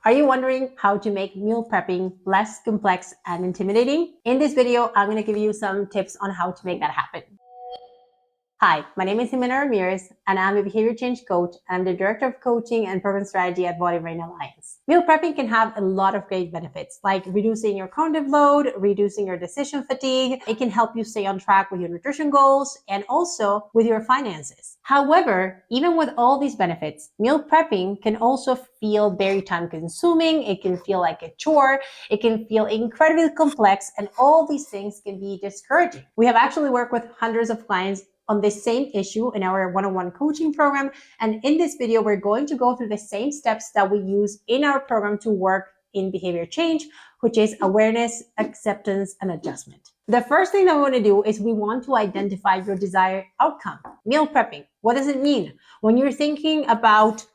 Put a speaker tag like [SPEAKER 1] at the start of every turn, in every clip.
[SPEAKER 1] Are you wondering how to make meal prepping less complex and intimidating? In this video, I'm going to give you some tips on how to make that happen. Hi, my name is Jimena and I'm a behavior change coach. I'm the director of coaching and program strategy at Bodybrainalliance. Meal prepping can have a lot of great benefits, like reducing your cognitive load, reducing your decision fatigue. It can help you stay on track with your nutrition goals and also with your finances. However, even with all these benefits, meal prepping can also feel very time consuming. It can feel like a chore. It can feel incredibly complex, and all these things can be discouraging. We have actually worked with hundreds of clients on this same issue in our one-on-one coaching program. And in this video, we're going to go through the same steps that we use in our program to work in behavior change, which is awareness, acceptance, and adjustment. The first thing that we want to do is we want to identify your desired outcome. Meal prepping. What does it mean? When you're thinking about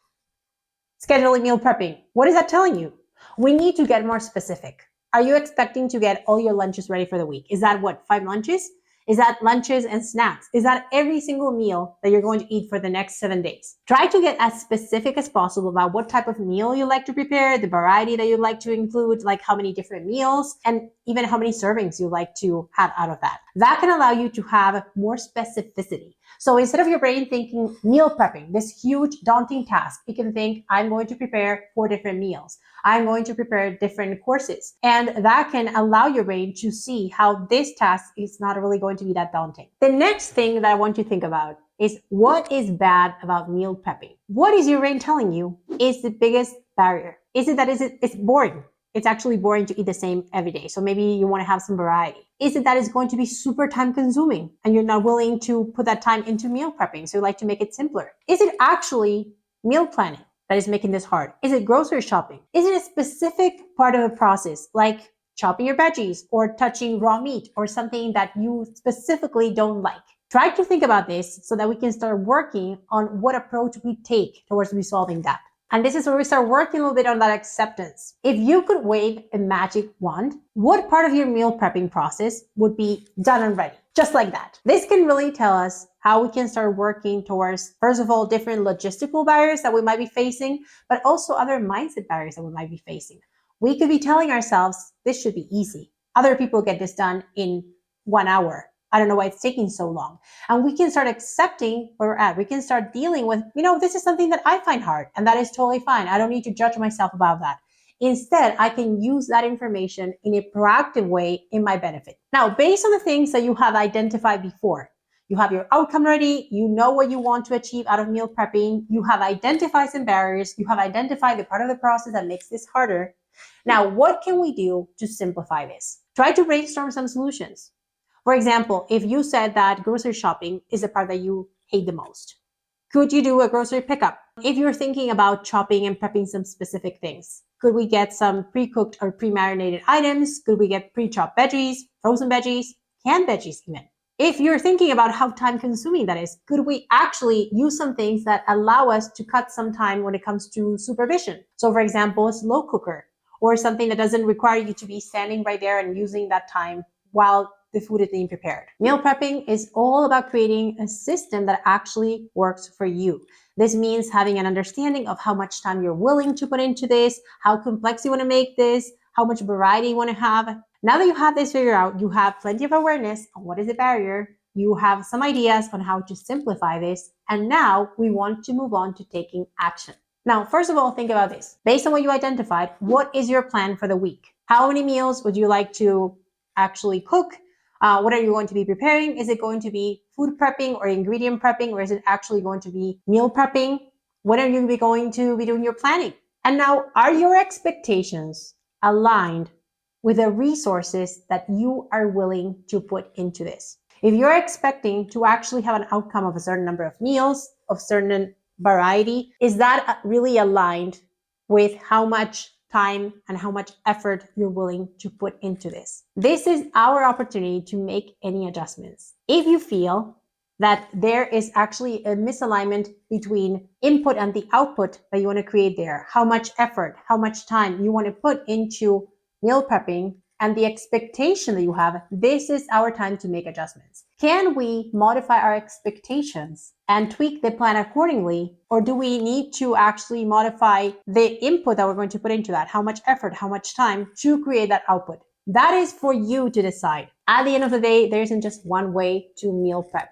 [SPEAKER 1] scheduling meal prepping, what is that telling you? We need to get more specific. Are you expecting to get all your lunches ready for the week? Is that what, 5 lunches? Is that lunches and snacks? Is that every single meal that you're going to eat for the next 7 days? Try to get as specific as possible about what type of meal you like to prepare, the variety that you like to include, like how many different meals, and even how many servings you like to have out of that. That can allow you to have more specificity. So instead of your brain thinking meal prepping, this huge daunting task, it can think, I'm going to prepare 4 different meals. I'm going to prepare different courses. And that can allow your brain to see how this task is not really going to be that daunting. The next thing that I want you to think about is what is bad about meal prepping? What is your brain telling you is the biggest barrier? Is it that it's boring? It's actually boring to eat the same every day. So maybe you want to have some variety. Is it that it's going to be super time consuming and you're not willing to put that time into meal prepping? So you like to make it simpler. Is it actually meal planning that is making this hard? Is it grocery shopping? Is it a specific part of the process, like chopping your veggies or touching raw meat or something that you specifically don't like? Try to think about this so that we can start working on what approach we take towards resolving that. And this is where we start working a little bit on that acceptance. If you could wave a magic wand, what part of your meal prepping process would be done and ready? Just like that. This can really tell us how we can start working towards, first of all, different logistical barriers that we might be facing, but also other mindset barriers that we might be facing. We could be telling ourselves, this should be easy. Other people get this done in 1 hour. I don't know why it's taking so long. And we can start accepting where we're at. We can start dealing with, this is something that I find hard, and that is totally fine. I don't need to judge myself about that. Instead, I can use that information in a proactive way in my benefit. Now, based on the things that you have identified before, you have your outcome ready, you know what you want to achieve out of meal prepping, you have identified some barriers, you have identified the part of the process that makes this harder. Now, what can we do to simplify this? Try to brainstorm some solutions. For example, if you said that grocery shopping is the part that you hate the most, could you do a grocery pickup? If you're thinking about chopping and prepping some specific things, could we get some pre-cooked or pre-marinated items? Could we get pre-chopped veggies, frozen veggies, canned veggies even? If you're thinking about how time consuming that is, could we actually use some things that allow us to cut some time when it comes to supervision? So for example, a slow cooker or something that doesn't require you to be standing right there and using that time while the food is being prepared. Meal prepping is all about creating a system that actually works for you. This means having an understanding of how much time you're willing to put into this, how complex you want to make this, how much variety you want to have. Now that you have this figured out, you have plenty of awareness on what is the barrier. You have some ideas on how to simplify this. And now we want to move on to taking action. Now, first of all, think about this. Based on what you identified, what is your plan for the week? How many meals would you like to actually cook? What are you going to be preparing? Is it going to be food prepping or ingredient prepping, or is it actually going to be meal prepping? When are you going to be doing your planning? And now, are your expectations aligned with the resources that you are willing to put into this? If you're expecting to actually have an outcome of a certain number of meals, of certain variety, is that really aligned with how much time and how much effort you're willing to put into this? This is our opportunity to make any adjustments. If you feel that there is actually a misalignment between input and the output that you want to create there, how much effort, how much time you want to put into meal prepping, and the expectation that you have, this is our time to make adjustments. Can we modify our expectations and tweak the plan accordingly? Or do we need to actually modify the input that we're going to put into that? How much effort, how much time to create that output? That is for you to decide. At the end of the day, there isn't just one way to meal prep.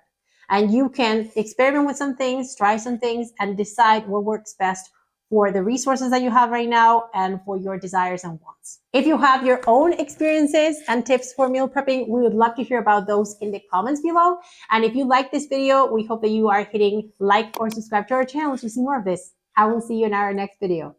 [SPEAKER 1] And you can experiment with some things, try some things, and decide what works best for the resources that you have right now and for your desires and wants. If you have your own experiences and tips for meal prepping, we would love to hear about those in the comments below. And if you like this video, we hope that you are hitting like or subscribe to our channel to see more of this. I will see you in our next video.